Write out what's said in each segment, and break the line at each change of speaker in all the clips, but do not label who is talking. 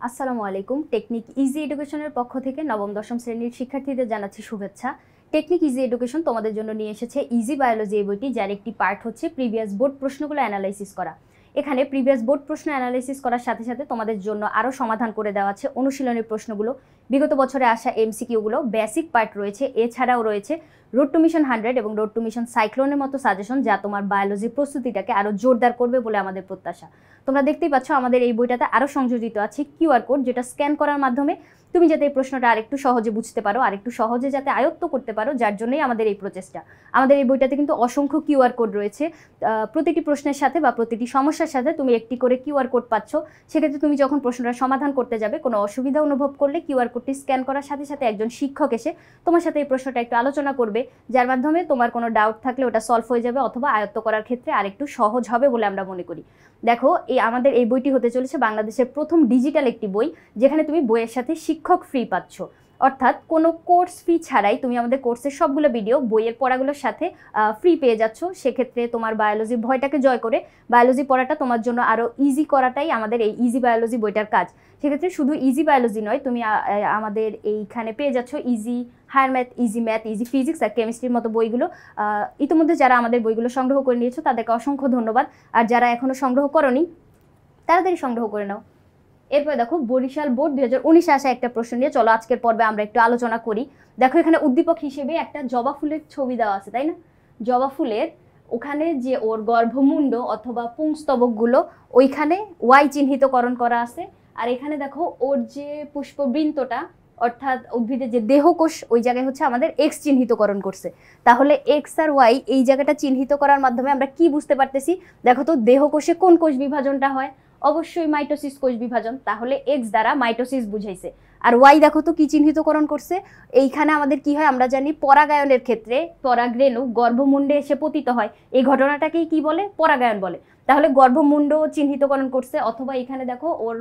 আসসালামু আলাইকুম। Technique easy এডুকেশনের পক্ষ থেকে নবম দশম শ্রেণীর শিক্ষার্থীদের জানাচ্ছি শুভেচ্ছা। টেকনিক ইজি এডুকেশন তোমাদের জন্য নিয়ে এসেছে ইজি বায়োলজি এই বইটি, যার একটি পার্ট হচ্ছে প্রিভিয়াস বোর্ড প্রশ্নগুলো অ্যানালাইসিস করা। এখানে প্রিভিয়াস বোর্ড প্রশ্ন অ্যানালাইসিস করার সাথে সাথে তোমাদের জন্য আরও সমাধান করে দেওয়া আছে অনুশীলনের প্রশ্নগুলো, বিগত বছরে আসা এমসিকিউগুলো, বেসিক পার্ট রয়েছে, এছাড়াও রয়েছে রোড টু মিশন 100 এবং রোড টু মিশন সাইক্লোনের মতো সাজেশন, যা তোমার বায়োলজির প্রস্তুতিটাকে আরও জোরদার করবে বলে আমাদের প্রত্যাশা। তোমরা দেখতেই পাচ্ছ আমাদের এই বইটাতে আরও সংযোজিত আছে কিউআর কোড, যেটা স্ক্যান করার মাধ্যমে তুমি যাতে এই প্রশ্নটা আরেকটু সহজে বুঝতে পারো, আরেকটু সহজে যাতে আয়ত্ত করতে পারো, যার জন্যই আমাদের এই প্রচেষ্টা। আমাদের এই বইটাতে কিন্তু অসংখ্য কিউআর কোড রয়েছে। প্রতিটি প্রশ্নের সাথে বা প্রতিটি সমস্যার সাথে তুমি একটি করে কিউআর কোড পাচ্ছ। সেক্ষেত্রে তুমি যখন প্রশ্নটা সমাধান করতে যাবে, কোনো অসুবিধা অনুভব করলে কিউআর কোডটি স্ক্যান করার সাথে সাথে একজন শিক্ষক এসে তোমার সাথে এই প্রশ্নটা একটু আলোচনা করবে, যার মাধ্যমে তোমার কোনো ডাউট থাকলে ওটা সলভ হয়ে যাবে অথবা আয়ত্ত করার ক্ষেত্রে আরেকটু সহজ হবে বলে আমরা মনে করি। দেখো, আমাদের এই বইটি হতে চলেছে বাংলাদেশের প্রথম ডিজিটাল একটি বই, যেখানে তুমি বইয়ের সাথে শিক্ষক ফ্রি পাচ্ছ। অর্থাৎ কোনো কোর্স ফি ছাড়াই তুমি আমাদের কোর্সের সবগুলো ভিডিও বইয়ের পড়াগুলোর সাথে ফ্রি পেয়ে যাচ্ছ। সেক্ষেত্রে তোমার বায়োলজির ভয়টাকে জয় করে বায়োলজি পড়াটা তোমার জন্য আরও ইজি করাটাই আমাদের এই ইজি বায়োলজি বইটার কাজ। সেক্ষেত্রে শুধু ইজি বায়োলজি নয়, তুমি আমাদের এইখানে পেয়ে যাচ্ছ easy higher math, easy math, easy physics আর কেমিস্ট্রির মতো বইগুলো। ইতিমধ্যে যারা আমাদের বইগুলো সংগ্রহ করে নিয়েছো তাদেরকে অসংখ্য ধন্যবাদ, আর যারা এখনও সংগ্রহ করোনি তাড়াতাড়ি সংগ্রহ করে নাও। এরপরে দেখো, বরিশাল বোর্ড 2019-এ আসা একটা প্রশ্ন নিয়ে চলো আজকের পর্বে আমরা একটু আলোচনা করি। দেখো, এখানে উদ্দীপক হিসেবে একটা জবা ফুলের ছবি দেওয়া আছে, তাই না? জবা ফুলের ওখানে যে ওর গর্ভমুণ্ড অথবা পুংস্তবকগুলো, ওইখানে ওয়াই চিহ্নিতকরণ করা আছে। আর এখানে দেখো ওর যে পুষ্পবৃন্তটা অর্থাৎ উদ্ভিদের যে দেহকোষ, ওই জায়গায় হচ্ছে আমাদের এক্স চিহ্নিতকরণ করছে। তাহলে এক্স আর ওয়াই এই জায়গাটা চিহ্নিত করার মাধ্যমে আমরা কি বুঝতে পারতেছি? দেখো তো, দেহকোষে কোন কোষ বিভাজনটা হয়? অবশ্যই মাইটোসিস কোষ বিভাজন। তাহলে এক্স দ্বারা মাইটোসিস বুঝাইছে। আর ওয়াই দেখো তো কি চিহ্নিতকরণ করছে? এইখানে আমাদের কি হয় আমরা জানি, পরাগায়নের ক্ষেত্রে পরাগরেণু গর্ভমুণ্ডে এসে পতিত হয়, এই ঘটনাটাকেই কি বলে? পরাগায়ন বলে। তাহলে গর্ভমুণ্ড চিহ্নিতকরণ করছে, অথবা এখানে দেখো ওর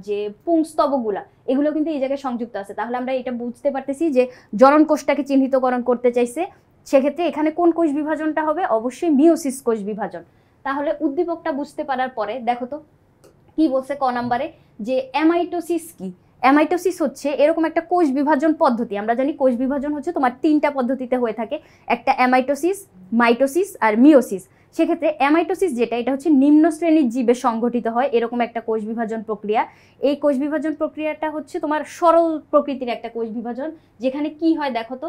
যে পুংস্তবকগুলা, এগুলো কিন্তু এই জায়গায় সংযুক্ত আছে। তাহলে আমরা এটা বুঝতে পারতেছি যে জনন কোষটাকে চিহ্নিতকরণ করতে চাইছে। সেক্ষেত্রে এখানে কোন কোষ বিভাজনটা হবে? অবশ্যই মিওসিস কোষ বিভাজন। তাহলে উদ্দীপকটা বুঝতে পারার পরে দেখো তো কি বলছে ক নাম্বারে, যে অ্যামাইটোসিস কি? অ্যামাইটোসিস হচ্ছে এরকম একটা কোষ বিভাজন পদ্ধতি। আমরা জানি কোষ বিভাজন হচ্ছে তোমার 3টা পদ্ধতিতে হয়ে থাকে, একটা অ্যামাইটোসিস, মাইটোসিস আর মিওসিস। সেক্ষেত্রে অ্যামাইটোসিস যেটা, এটা হচ্ছে নিম্ন শ্রেণীর জীবে সংঘটিত হয় এরকম একটা কোষ বিভাজন প্রক্রিয়া। এই কোষ বিভাজন প্রক্রিয়াটা হচ্ছে তোমার সরল প্রকৃতির একটা কোষ বিভাজন, যেখানে কি হয় দেখো তো,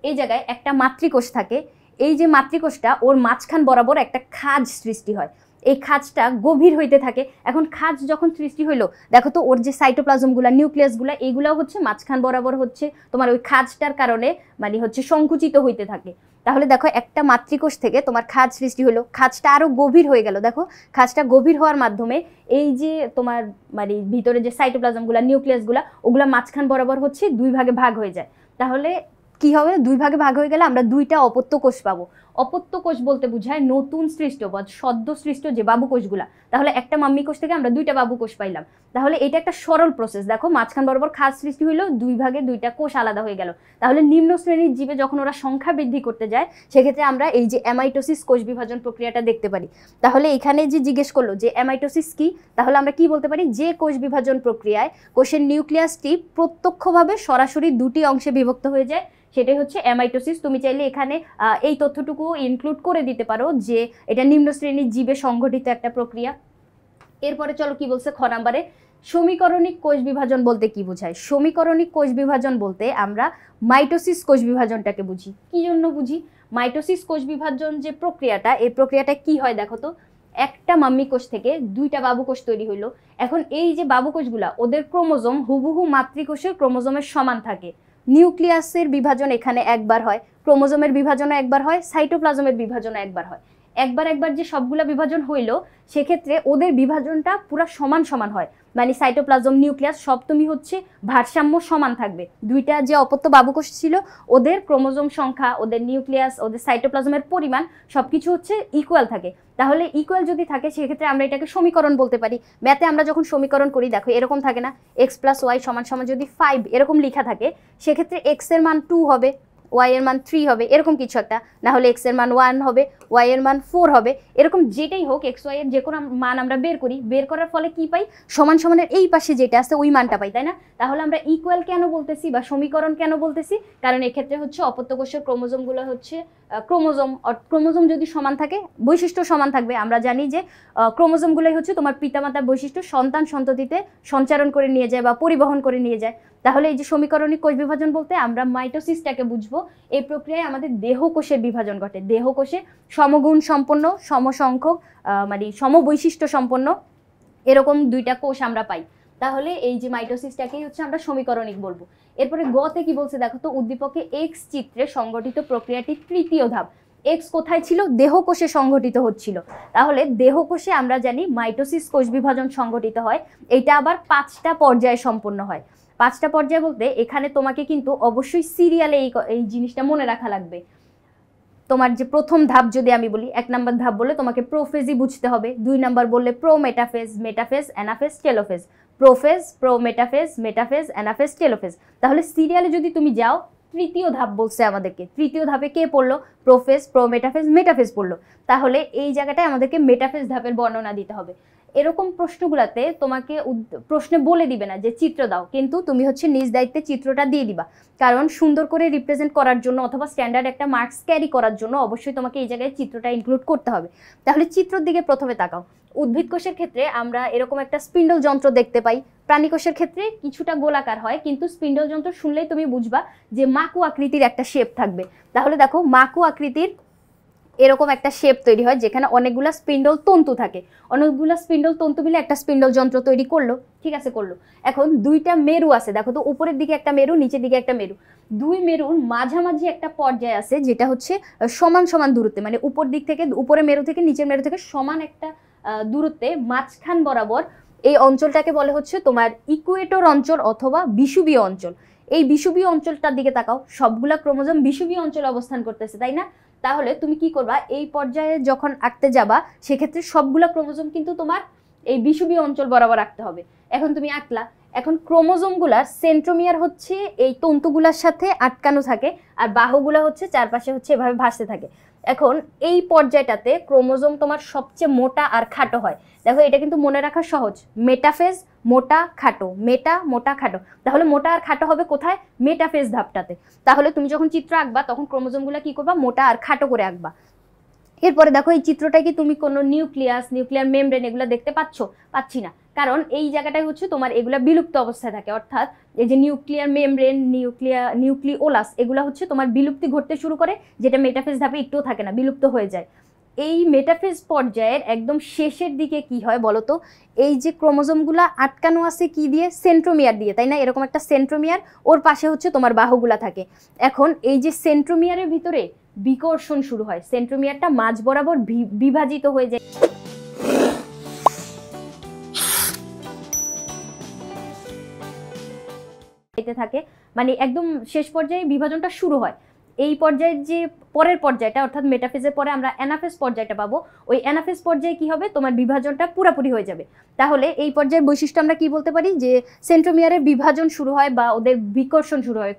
এই জায়গায় একটা মাতৃকোষ থাকে। এই যে মাতৃকোষটা, ওর মাঝখান বরাবর একটা খাঁজ সৃষ্টি হয়। এই খাঁজটা গভীর হইতে থাকে। এখন খাঁজ যখন সৃষ্টি হইলো, দেখো তো ওর যে সাইটোপ্লাজমগুলা, নিউক্লিয়াসগুলা, এইগুলাও হচ্ছে মাঝখান বরাবর হচ্ছে তোমার ওই খাঁজটার কারণে মানে হচ্ছে সংকুচিত হইতে থাকে। তাহলে দেখো, একটা মাতৃকোষ থেকে তোমার খাঁজ সৃষ্টি হলো, খাঁজটা আরো গভীর হয়ে গেল। দেখো, খাঁজটা গভীর হওয়ার মাধ্যমে এই যে তোমার মানে ভিতরে যে সাইটোপ্লাজমগুলা, নিউক্লিয়াসগুলা, ওগুলা মাঝখান বরাবর হচ্ছে 2 ভাগে ভাগ হয়ে যায়। তাহলে কি হবে? 2 ভাগে ভাগ হয়ে গেলে আমরা 2টা অপত্য কোষ পাবো। অপত্য কোষ বলতে বোঝায় নতুন সৃষ্ট বা সদ্য সৃষ্ট যে বাবু কোষগুলা। তাহলে একটা মাম্মি কোষ থেকে আমরা 2টা বাবু কোষ পাইলাম। তাহলে এটা একটা সরল প্রসেস। দেখো, মাঝখান বরাবর খাঁজ সৃষ্টি হইলো, 2 ভাগে 2টা কোষ আলাদা হয়ে গেল। তাহলে নিম্ন শ্রেণীর জীবে যখন ওরা সংখ্যা বৃদ্ধি করতে যায়, সেক্ষেত্রে আমরা এই যে অ্যামাইটোসিস কোষ বিভাজন প্রক্রিয়াটা দেখতে পারি। তাহলে এখানে যে জিজ্ঞেস করলো যে অ্যামাইটোসিস কি, তাহলে আমরা কি বলতে পারি? যে কোষ বিভাজন প্রক্রিয়ায় কোষের নিউক্লিয়াসটি প্রত্যক্ষভাবে সরাসরি 2টি অংশে বিভক্ত হয়ে যায়, সেটাই হচ্ছে অ্যামাইটোসিস। তুমি চাইলে এখানে এই তথ্যটুকু ইনক্লুড করে দিতে পারো যে এটা নিম্ন শ্রেণীর জীবে সংঘটিত একটা প্রক্রিয়া। এরপরে চলো কি বলছে খ নাম্বারে, সমীকরণিক কোষ বিভাজন বলতে কি বোঝায়? সমীকরণিক কোষ বিভাজন বলতে আমরা মাইটোসিস কোষ বিভাজনটাকে বুঝি। কি জন্য বুঝি? মাইটোসিস কোষ বিভাজন যে প্রক্রিয়াটা, এই প্রক্রিয়াটা কি হয় দেখো তো, একটা মাম্মি কোষ থেকে 2টা বাবু কোষ তৈরি হইলো। এখন এই যে বাবু কোষগুলা, ওদের ক্রোমোজোম হুবহু মাতৃকোষের ক্রোমোজোমের সমান থাকে। নিউক্লিয়াসের বিভাজন এখানে একবার হয়, ক্রোমোজোমের বিভাজনও একবার হয়, সাইটোপ্লাজমের বিভাজনও একবার হয়। একবার যে সবগুলা বিভাজন হইলো, সেক্ষেত্রে ওদের বিভাজনটা পুরো সমান সমান হয়। মানে সাইটোপ্লাজম, নিউক্লিয়াস সব তুমি হচ্ছে ভারসাম্য সমান থাকবে। 2টা যে অপত্য বাবুকোষ ছিল, ওদের ক্রোমোজোম সংখ্যা, ওদের নিউক্লিয়াস, ওদের সাইটোপ্লাজমের পরিমাণ সবকিছু হচ্ছে ইকুয়াল থাকে। তাহলে ইকুয়াল যদি থাকে, সেক্ষেত্রে আমরা এটাকে সমীকরণ বলতে পারি। ম্যাথে আমরা যখন সমীকরণ করি, দেখো এরকম থাকে না, x + y = যদি 5 এরকম লেখা থাকে, সেক্ষেত্রে x এর মান 2 হবে, y এর মান 3 হবে, এরকম কিছু একটা। না হলে x এর মান 1 হবে, ওয়াই এর মান 4 হবে, এরকম যেটাই হোক এক্স ওয়াই এর যে কোনো মান আমরা বের করি, বের করার ফলে কি পাই, সমান সমানের এই পাশে যেটা আছে ওই মানটা পাই, তাই না? তাহলে আমরা ইকুয়াল কেন বলতেছি বা সমীকরণ কেন বলতেছি, কারণ এক্ষেত্রে হচ্ছে অপত্য কোষের ক্রোমোজোমগুলো হচ্ছে ক্রোমোজোম যদি সমান থাকে বৈশিষ্ট্য সমান থাকবে। আমরা জানি যে ক্রোমোজোমগুলোই হচ্ছে তোমার পিতামাতার বৈশিষ্ট্য সন্তান সন্ততিতে সঞ্চারণ করে নিয়ে যায় বা পরিবহন করে নিয়ে যায়। তাহলে এই যে সমীকরণিক কোষ বিভাজন বলতে আমরা মাইটোসিসটাকে বুঝবো। এই প্রক্রিয়ায় আমাদের দেহকোষের বিভাজন ঘটে, দেহকোষে সমগুণ সম্পন্ন, সমসংখ্যক মানে সমবৈশিষ্ট্য সম্পন্ন এরকম দুইটা কোষ আমরা পাই। তাহলে এই যে মাইটোসিসটাকেই হচ্ছে আমরা সমীকরণিক বলবো। এরপরে গতে কি বলছে দেখো তো, উদ্দীপকে এক্স চিত্রে সংগঠিত প্রক্রিয়াটি তৃতীয় ধাপ। এক্স কোথায় ছিল, দেহকোষে সংগঠিত হচ্ছিল। তাহলে দেহকোষে আমরা জানি মাইটোসিস কোষ বিভাজন সংগঠিত হয়, এটা আবার 5টা পর্যায়ে সম্পন্ন হয়। 5টা পর্যায়ে বলতে এখানে তোমাকে কিন্তু অবশ্যই সিরিয়ালে এই জিনিসটা মনে রাখা লাগবে। তোমার যে প্রথম ধাপ যদি আমি বলি, 1 নম্বর ধাপ বলে তোমাকে প্রোফেজই বুঝতে হবে, 2 নম্বর বললে pro metaphase, metaphase anaphase telophase, prophase pro metaphase, metaphase anaphase telophase. তাহলে সিরিয়ালে যদি তুমি যাও, তৃতীয় ধাপ বলছে আমাদেরকে, তৃতীয় ধাপে কে পড়লো, প্রোফেজ প্রো মেটাফেজ মেটাফেজ পড়লো। তাহলে এই জায়গাটায় আমাদেরকে মেটাফেজ ধাপের বর্ণনা দিতে হবে। এরকম প্রশ্নগুলোতে তোমাকে প্রশ্নে বলে দিবে না যে চিত্র দাও, কিন্তু তুমি হচ্ছে নিজ দায়িত্বে চিত্রটা দিয়ে দিবা, কারণ সুন্দর করে রিপ্রেজেন্ট করার জন্য অথবা স্ট্যান্ডার্ড একটা মার্কস ক্যারি করার জন্য অবশ্যই তোমাকে এই জায়গায় চিত্রটা ইনক্লুড করতে হবে। তাহলে চিত্রের দিকে প্রথমে তাকাও। উদ্ভিদ কোষের ক্ষেত্রে আমরা এরকম একটা স্পিন্ডল যন্ত্র দেখতে পাই, প্রাণী কোষের ক্ষেত্রে কিছুটা গোলাকার হয়, কিন্তু স্পিন্ডল যন্ত্র শুনলেই তুমি বুঝবা যে মাকু আকৃতির একটা শেপ থাকবে। তাহলে দেখো মাকু আকৃতির এরকম একটা শেপ তৈরি হয় যেখানে অনেকগুলো স্পিন্ডল তন্তু থাকে, অনেকগুলো স্পিন্ডল তন্তু মিলে একটা স্পিন্ডল যন্ত্র তৈরি করলো, ঠিক আছে করলো। এখন দুইটা মেরু আছে, দেখো তো উপরের দিকে একটা মেরু, নিচের দিকে একটা মেরু, দুই মেরুর মাঝামাঝি একটা পর্যায়ে আছে যেটা হচ্ছে সমান সমান দূরত্বে, মানে উপর দিক থেকে উপরে মেরু থেকে নিচের মেরু থেকে সমান একটা দূরত্বে মাঝখান বরাবর এই অঞ্চলটাকে বলে হচ্ছে তোমার ইকুয়েটর অঞ্চল অথবা বিষুবীয় অঞ্চল। এই বিষুবীয় অঞ্চলটার দিকে তাকাও, সবগুলা ক্রোমোজোম বিষুবীয় অঞ্চলে অবস্থান করতেছে, তাই না? তাহলে তুমি কি করবা, এই পর্যায়ে যখন আঁকতে যাবা সেক্ষেত্রে সবগুলা ক্রোমোজোম কিন্তু তোমার এই বিষুবীয় অঞ্চল বরাবর আঁকতে হবে। এখন তুমি আঁকলা, এখন ক্রোমোজোমগুলার সেন্ট্রোমিয়ার হচ্ছে এই তন্তুগুলার সাথে আটকানো থাকে, আর বাহুগুলা হচ্ছে চারপাশে হচ্ছে এভাবে ভাসতে থাকে। এখন এই পর্যায়টাতে ক্রোমোজোম তোমার সবচেয়ে মোটা আর খাটো হয়। দেখো এটা কিন্তু মনে রাখা সহজ, মেটাফেজ মোটা খাটো, মেটা মোটা খাটো। তাহলে মোটা আর খাটো হবে কোথায়, মেটাফেজ ধাপটাতে। তাহলে তুমি যখন চিত্র আঁকবা তখন ক্রোমোজোমগুলো কি করবা, মোটা আর খাটো করে আঁকবা। এরপরে দেখো এই চিত্রটা কি তুমি কোনো নিউক্লিয়ার মেমব্রেন এগুলো দেখতে পাচ্ছি না, কারণ এই জায়গাটাই হচ্ছে তোমার এগুলা বিলুপ্ত অবস্থায় থাকে, অর্থাৎ এই যে নিউক্লিয়ার মেমব্রেন, নিউক্লিওলাস এগুলো হচ্ছে তোমার বিলুপ্তি ঘটতে শুরু করে, যেটা মেটাফেজ ধাপে একটুও থাকে না, বিলুপ্ত হয়ে যায়। এই মেটাফেজ পর্যায়ের একদম শেষের দিকে কি হয় বলতো, এই যে ক্রোমোজোমগুলা আটকানো আছে কি দিয়ে, সেন্ট্রোমিয়ার দিয়ে, তাই না? এরকম একটা সেন্ট্রোমিয়ার, ওর পাশে হচ্ছে তোমার বাহুগুলা থাকে। এখন এই যে সেন্ট্রোমিয়ারের ভিতরে বিকর্ষণ শুরু হয়, সেন্ট্রোমিয়ারটা মাঝ বরাবর বিভাজিত হয়ে যায়, থাকে, মানে একদম শেষ পর্যায়ে বিভাজনটা শুরু হয়। এই পর্যায়ের যে পরের পর্যায়টা অর্থাৎ মেটাফেজের পরে আমরা অ্যানাফেজ পর্যায়টা পাবো, ওই অ্যানাফেজ পর্যায়ে কি হবে, তোমার বিভাজনটা পুরোপুরি হয়ে যাবে। তাহলে এই পর্যায়ের বৈশিষ্ট্য আমরা কি বলতে পারি, যে সেন্ট্রোমিয়ারের বিভাজন শুরু হয় বা ওদের বিকর্ষণ শুরু হয়,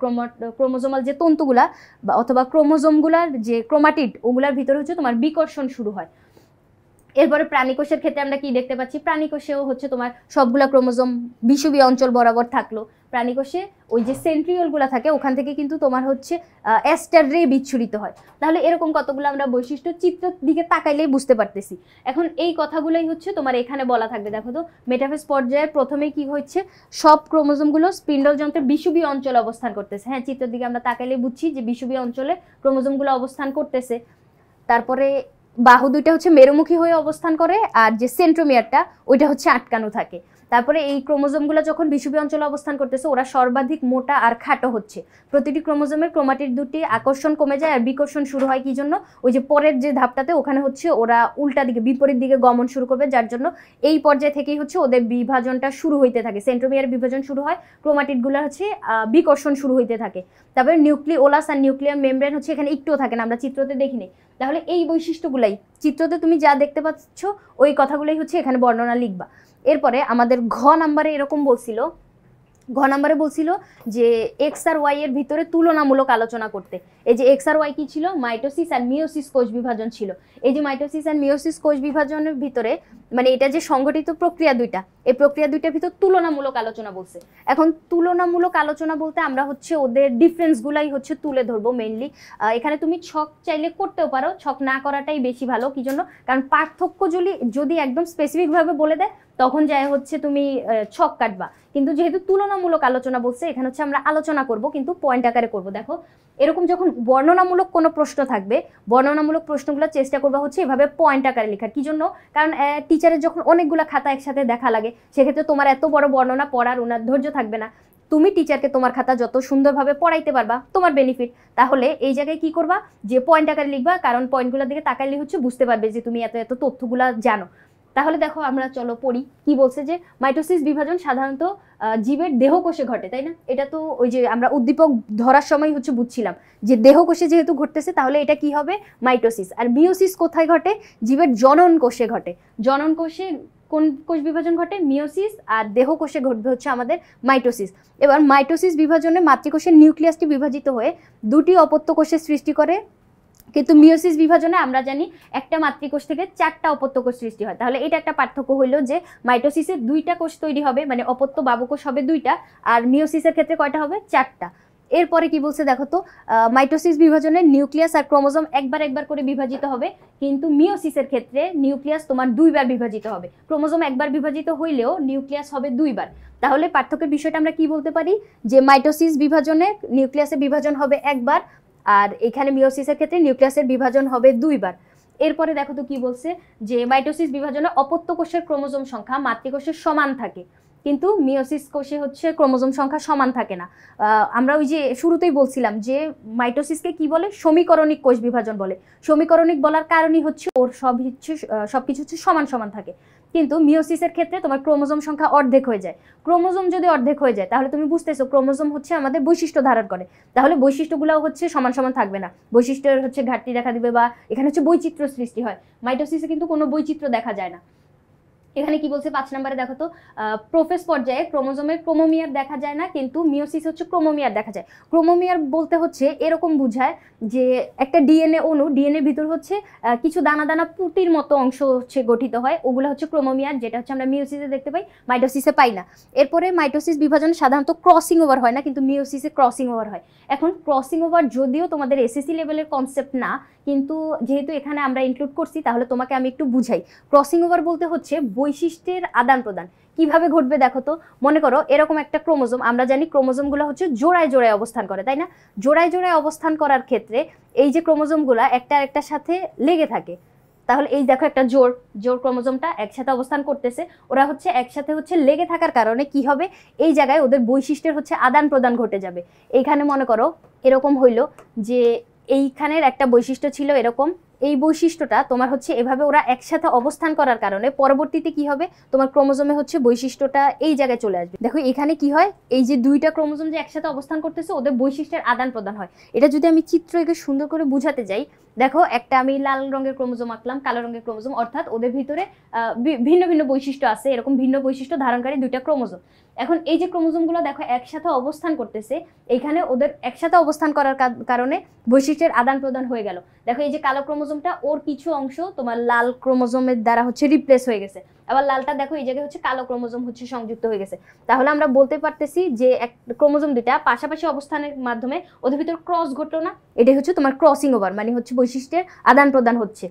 ক্রোমোজোমাল যে তন্তুগুলা বা অথবা ক্রোমোজোমগুলার যে ক্রোমাটিড ওগুলার ভিতরে হচ্ছে তোমার বিকর্ষণ শুরু হয়। এরপরে প্রাণীকোষের ক্ষেত্রে আমরা কি দেখতে পাচ্ছি, প্রাণীকোষেও হচ্ছে তোমার সবগুলা ক্রোমোজোম বিষুবীয় অঞ্চল বরাবর থাকলো। প্রাণীকোষে ওই যে সেন্ট্রিওলগুলো থাকে ওখান থেকে কিন্তু তোমার হচ্ছে অ্যাস্টার রে বিচ্ছুরিত হয়। তাহলে এরকম কতগুলো আমরা বৈশিষ্ট্য চিত্রের দিকে তাকাইলেই বুঝতে পারতেছি। এখন এই কথাগুলোই হচ্ছে তোমার এখানে বলা থাকবে। দেখো তো মেটাফেজ পর্যায়ের প্রথমেই কি হচ্ছে, সব ক্রোমোজোমগুলো স্পিন্ডল যন্ত্রের বিষুবীয় অঞ্চলে অবস্থান করতেছে। হ্যাঁ, চিত্রের দিকে আমরা তাকাইলেই বুঝছি যে বিষুবীয় অঞ্চলে ক্রোমোজোমগুলো অবস্থান করতেছে। তারপরে বাহু দুইটা হচ্ছে মেরুমুখী হয়ে অবস্থান করে, আর যে সেন্ট্রোমিয়ারটা ওইটা হচ্ছে আটকানো থাকে। তারপরে এই ক্রোমোজোমগুলো যখন বিষুবীয় অঞ্চলে অবস্থান করতেছে ওরা সর্বাধিক মোটা আর খাটো হচ্ছে। প্রতিটি ক্রোমোজোমের ক্রোমাটিড দুটি আকর্ষণ কমে যায় আর বিকর্ষণ শুরু হয় কি জন্য, ওই যে পরের যে ধাপটাতে ওখানে হচ্ছে ওরা উল্টা দিকে বিপরীত দিকে গমন শুরু করবে, যার জন্য এই পর্যায় থেকেই হচ্ছে ওদের বিভাজনটা শুরু হইতে থাকে। সেন্ট্রোমিয়ার বিভাজন শুরু হয়, ক্রোমাটিডগুলো হচ্ছে বিকর্ষণ শুরু হইতে থাকে। তারপরে নিউক্লিওলাস আর নিউক্লিয়ার মেমব্রেন হচ্ছে এখানে একটুও থাকে না, আমরা চিত্রতে দেখিনি। তাহলে এই বৈশিষ্ট্যগুলাই চিত্রতে তুমি যা দেখতে পাচ্ছ ওই কথাগুলোই হচ্ছে এখানে বর্ণনা লিখবা। এরপরে আমাদের ঘ নাম্বারে এরকম বলছিল যে এক্স আর ওয়াই এর ভিতরে তুলনামূলক আলোচনা করতে। এই যে এক্স আর ওয়াই কি ছিল, মাইটোসিস আর মিওসিস কোষ বিভাজন ছিল। এই যে মাইটোসিস আর মিওসিস কোষ বিভাজনের ভিতরে মানে এটা যে সংঘটিত প্রক্রিয়া দুইটা, এই প্রক্রিয়া দুইটার ভিতর তুলনামূলক আলোচনা বলছে। এখন তুলনামূলক আলোচনা বলতে আমরা হচ্ছে ওদের ডিফারেন্সগুলাই হচ্ছে তুলে ধরবো মেইনলি। এখানে তুমি ছক চাইলে করতেও পারো, ছক না করাটাই বেশি ভালো। কি জন্য? কারণ পার্থক্য যদি একদম স্পেসিফিকভাবে বলে দেয় তখন যায় হচ্ছে তুমি ছক কাটবা। কিন্তু যেহেতু তুলনামূলক আলোচনা বলছে, এখানে হচ্ছে আমরা আলোচনা করব কিন্তু পয়েন্ট আকারে করব। দেখো এরকম যখন বর্ণনামূলক কোনো প্রশ্ন থাকবে, বর্ণনামূলক প্রশ্নগুলো চেষ্টা করবা হচ্ছে এভাবে পয়েন্ট আকারে লেখার। কি জন্য? কারণ টিচারের যখন অনেকগুলো খাতা একসাথে দেখা লাগে, সেক্ষেত্রে তোমার এত বড় বর্ণনা পড়ার ওনার ধৈর্য থাকবে না। তুমি টিচারকে তোমার খাতা যত সুন্দরভাবে পড়াইতে পারবা তোমার বেনিফিট। তাহলে এই জায়গায় কি করবা, যে পয়েন্ট আকারে লিখবা, কারণ পয়েন্টগুলোর দিকে তাকাইলে হচ্ছে বুঝতে পারবে যে তুমি এত এত তথ্যগুলা জানো। তাহলে দেখো আমরা চলো পড়ি কি বলছে। যে মাইটোসিস বিভাজন সাধারণত জীবের দেহকোষে ঘটে, তাই না? এটা তো ওই যে আমরা উদ্দীপক ধরার সময় হচ্ছে বুঝছিলাম যে দেহকোষে যেহেতু ঘটতেছে তাহলে এটা কি হবে, মাইটোসিস। আর মিওসিস কোথায় ঘটে? জীবের জনন কোষে ঘটে। জনন কোষে কোন কোষ বিভাজন ঘটে? মিওসিস। আর দেহকোষে ঘটবে হচ্ছে আমাদের মাইটোসিস। এবার মাইটোসিস বিভাজনে মাতৃকোষের নিউক্লিয়াসটি বিভাজিত হয়ে দুটি অপত্য কোষের সৃষ্টি করে, কিন্তু মিওসিস বিভাজনে আমরা জানি একটা মাতৃকোষ থেকে 4টা অপত্য কোষ সৃষ্টি হয়। তাহলে এটা একটা পার্থক্য হইলো যে মাইটোসিসে 2টা কোষ তৈরি হবে, মানে অপত্য বাবুকোষ হবে 2টা, আর মিওসিসের ক্ষেত্রে কয়টা হবে? 4টা। এরপরে কি বলছে দেখো তো, মাইটোসিস বিভাজনে নিউক্লিয়াস আর ক্রোমোজোম একবার করে বিভাজিত হবে, কিন্তু মিওসিসের ক্ষেত্রে নিউক্লিয়াস তোমার 2বার বিভাজিত হবে। ক্রোমোজোম একবার বিভাজিত হইলেও নিউক্লিয়াস হবে 2বার। তাহলে পার্থক্যের বিষয়টা আমরা কি বলতে পারি, যে মাইটোসিস বিভাজনে নিউক্লিয়াসের বিভাজন হবে একবার, আর এখানে মিওসিসের ক্ষেত্রে নিউক্লিয়াসের বিভাজন হবে 2বার। এরপরে দেখো তো কি বলছে, যে মাইটোসিস বিভাজনে অপত্য কোষের ক্রোমোজোম সংখ্যা মাতৃকোষের সমান থাকে, কিন্তু মিওসিস কোষে হচ্ছে ক্রোমোজোম সংখ্যা সমান থাকে না। আমরা ওই যে শুরুতেই বলছিলাম যে মাইটোসিসকে কি বলে, সমীকরণিক কোষ বিভাজন বলে। সমীকরণিক বলার কারণই হচ্ছে ওর সবকিছু হচ্ছে সমান সমান থাকে। কিন্তু মিওসিসের ক্ষেত্রে তোমার ক্রোমোজোম সংখ্যা অর্ধেক হয়ে যায়। ক্রোমোজোম যদি অর্ধেক হয়ে যায় তাহলে তুমি বুঝতেছো ক্রোমোজোম হচ্ছে আমাদের বৈশিষ্ট্য ধারণ করে, তাহলে বৈশিষ্ট্যগুলোও হচ্ছে সমান সমান থাকবে না, বৈশিষ্ট্যের হচ্ছে ঘাটতি দেখা দিবে, বা এখানে হচ্ছে বৈচিত্র্য সৃষ্টি হয়। মাইটোসিসে কিন্তু কোনো বৈচিত্র্য দেখা যায় না। এখানে কি বলছে 5 নম্বরে দেখো তো, প্রোফেজ পর্যায়ে ক্রোমোজোমের ক্রোমোমিয়ার দেখা যায় না, কিন্তু মিওসিস হচ্ছে ক্রোমোমিয়ার দেখা যায়। ক্রোমোমিয়ার বলতে হচ্ছে এরকম বুঝায় যে একটা ডিএনএ অণু, ডিএনএ ভিতর হচ্ছে কিছু দানা দানা পুঁতির মতো অংশ হচ্ছে গঠিত হয়, ওগুলো হচ্ছে ক্রোমোমিয়ার, যেটা হচ্ছে আমরা মিওসিসে দেখতে পাই, মাইটোসিসে পাই না। এরপরে মাইটোসিস বিভাজনে সাধারণত ক্রসিং ওভার হয় না, কিন্তু মিওসিসে ক্রসিং ওভার হয়। এখন ক্রসিং ওভার যদিও তোমাদের এসএসসি লেভেলের কনসেপ্ট না, কিন্তু যেহেতু এখানে আমরা ইনক্লুড করছি তাহলে তোমাকে আমি একটু বুঝাই। ক্রসিং ওভার বলতে হচ্ছে বৈশিষ্ট্যের আদান প্রদান। কিভাবে ঘটবে দেখো তো, মনে করো এরকম একটা ক্রোমোজোম, আমরা জানি ক্রোমোজোমগুলো হচ্ছে জোড়ায় জোড়ায় অবস্থান করে, তাই না? জোড়ায় জোড়ায় অবস্থান করার ক্ষেত্রে এই যে ক্রোমোজোমগুলো একটা আরেকটার সাথে লেগে থাকে, তাহলে এই দেখো একটা জোড় ক্রোমোজোমটা একসাথে অবস্থান করতেছে, ওরা হচ্ছে একসাথে হচ্ছে লেগে থাকার কারণে কি হবে, এই জায়গায় ওদের বৈশিষ্ট্যের হচ্ছে আদান প্রদান ঘটে যাবে। এইখানে মনে করো এরকম হইলো যে এইখানের একটা বৈশিষ্ট্য ছিল এরকম, এই বৈশিষ্ট্যটা তোমার হচ্ছে এভাবে ওরা একসাথে অবস্থান করার কারণে পরবর্তীতে কি হবে, তোমার ক্রোমোজোমে হচ্ছে বৈশিষ্ট্যটা এই জায়গায় চলে আসবে। দেখো এখানে কি হয়, এই যে 2টা ক্রোমোজোম যে একসাথে অবস্থান করতেছে ওদের বৈশিষ্ট্যের আদান প্রদান হয়। এটা যদি আমি চিত্র এঁকে সুন্দর করে বুঝাতে যাই, দেখো একটা আমি লাল রঙের ক্রোমোজোম আঁকলাম, কালো রঙের ক্রোমোজোম, অর্থাৎ ওদের ভিতরে ভিন্ন ভিন্ন বৈশিষ্ট্য আছে, এরকম ভিন্ন বৈশিষ্ট্য ধারণকারী 2টা ক্রোমোজোম। এখন এই যে ক্রোমোজোমগুলো দেখো একসাথে অবস্থান করতেছে, এইখানে ওদের একসাথে অবস্থান করার কারণে বৈশিষ্ট্যের আদান প্রদান হয়ে গেল। দেখো এই যে কালো ক্রোমোজোমটা, ওর কিছু অংশ তোমার লাল ক্রোমোজোমের দ্বারা হচ্ছে রিপ্লেস হয়ে গেছে, আবার লালটা দেখো এই জায়গায় হচ্ছে কালো ক্রোমোজোম হচ্ছে সংযুক্ত হয়ে গেছে। তাহলে আমরা বলতে পারতেছি যে এক ক্রোমোজোম 2টা পাশাপাশি অবস্থানের মাধ্যমে ওদের ভিতর ক্রস ঘটলো না, এটাই হচ্ছে তোমার ক্রসিং ওভার, মানে হচ্ছে বৈশিষ্ট্যের আদান প্রদান হচ্ছে।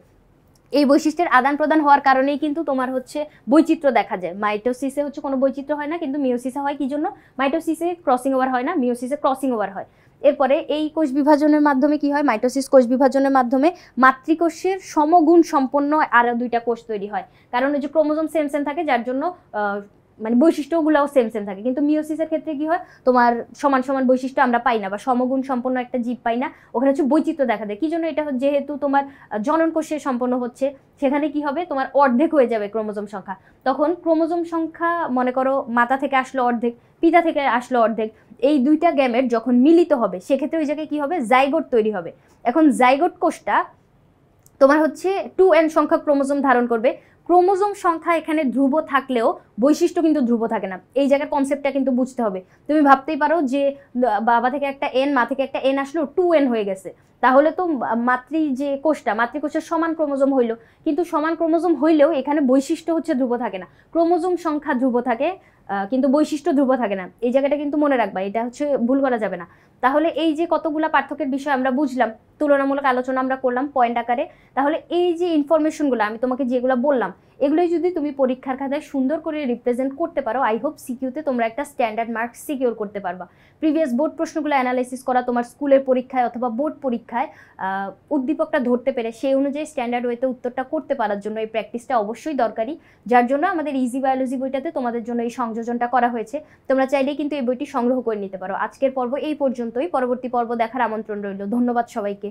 এই বৈশিষ্ট্যের আদান প্রদান হওয়ার কারণেই কিন্তু তোমার হচ্ছে বৈচিত্র্য দেখা যায়। মাইটোসিসে হচ্ছে কোনো বৈচিত্র্য হয় না, কিন্তু মিওসিসে হয়। কি জন্য? মাইটোসিসে ক্রসিং ওভার হয় না, মিওসিসে ক্রসিং ওভার হয়। এরপরে এই কোষ বিভাজনের মাধ্যমে কি হয়, মাইটোসিস কোষ বিভাজনের মাধ্যমে মাতৃকোষের সমগুণ সম্পন্ন আরো 2টা কোষ তৈরি হয়, কারণ ওই যে ক্রোমোজোম সেম সেম থাকে যার জন্য মানে বৈশিষ্ট্যগুলোও সেম সেম থাকে। কিন্তু মিওসিসের ক্ষেত্রে কি হয়, তোমার সমান সমান বৈশিষ্ট্য আমরা পাই না, বা সমগুণ সম্পন্ন একটা জীব পাই না, ওখানে হচ্ছে বৈচিত্র্য দেখা দেয়। কি জন্য? এটা যেহেতু তোমার জনন কোষে সম্পন্ন হচ্ছে, সেখানে কি হবে, তোমার অর্ধেক হয়ে যাবে ক্রোমোজোম সংখ্যা। তখন ক্রোমোজোম সংখ্যা মনে করো মাতা থেকে আসলো অর্ধেক, পিতা থেকে আসলো অর্ধেক, এই 2টা গ্যামেট যখন মিলিত হবে সেক্ষেত্রে ওই জায়গায় কি হবে, জাইগোট তৈরি হবে। এখন জাইগোট কোষটা তোমার হচ্ছে 2n সংখ্যক ক্রোমোজোম ধারণ করবে। ক্রোমোজোম সংখ্যা এখানে ধ্রুব থাকলেও বৈশিষ্ট্য কিন্তু ধ্রুব থাকে না। এই জায়গার কনসেপ্টটা কিন্তু বুঝতে হবে। তুমি ভাবতেই পারো যে বাবা থেকে একটা এন, মা থেকে একটা এন আসলো, 2n হয়ে গেছে, তাহলে তো মাতৃকোষের সমান ক্রোমোজোম হইলো, কিন্তু সমান ক্রোমোজোম হইলেও এখানে বৈশিষ্ট্য হচ্ছে ধ্রুব থাকে না। ক্রোমোজোম সংখ্যা ধ্রুব থাকে, কিন্তু বৈশিষ্ট্য ধ্রুব থাকে না। এই জায়গাটা কিন্তু মনে রাখবা, এটা হচ্ছে ভুল করা যাবে না। তাহলে এই যে কতগুলা পার্থক্যের বিষয় আমরা বুঝলাম, তুলনামূলক আলোচনা আমরা করলাম পয়েন্ট আকারে, তাহলে এই যে ইনফরমেশনগুলো আমি তোমাকে যেগুলো বললাম, এগুলোই যদি তুমি পরীক্ষার খাতায় সুন্দর করে রিপ্রেজেন্ট করতে পারো, আই হোপ সিকিউতে তোমরা একটা স্ট্যান্ডার্ড মার্কস সিকিউর করতে পারবা। প্রিভিয়াস বোর্ড প্রশ্নগুলো অ্যানালাইসিস করা, তোমার স্কুলের পরীক্ষায় অথবা বোর্ড পরীক্ষায় উদ্দীপকটা ধরতে পেরে সেই অনুযায়ী স্ট্যান্ডার্ড ওয়েতে উত্তরটা করতে পারার জন্য এই প্র্যাকটিসটা অবশ্যই দরকারি, যার জন্য আমাদের ইজি বায়োলজি বইটাতে তোমাদের জন্য এই সংযোজনটা করা হয়েছে। তোমরা চাইলেই কিন্তু এই বইটি সংগ্রহ করে নিতে পারো। আজকের পর্ব এই পর্যন্তই, পরবর্তী পর্ব দেখার আমন্ত্রণ রইল। ধন্যবাদ সবাইকে।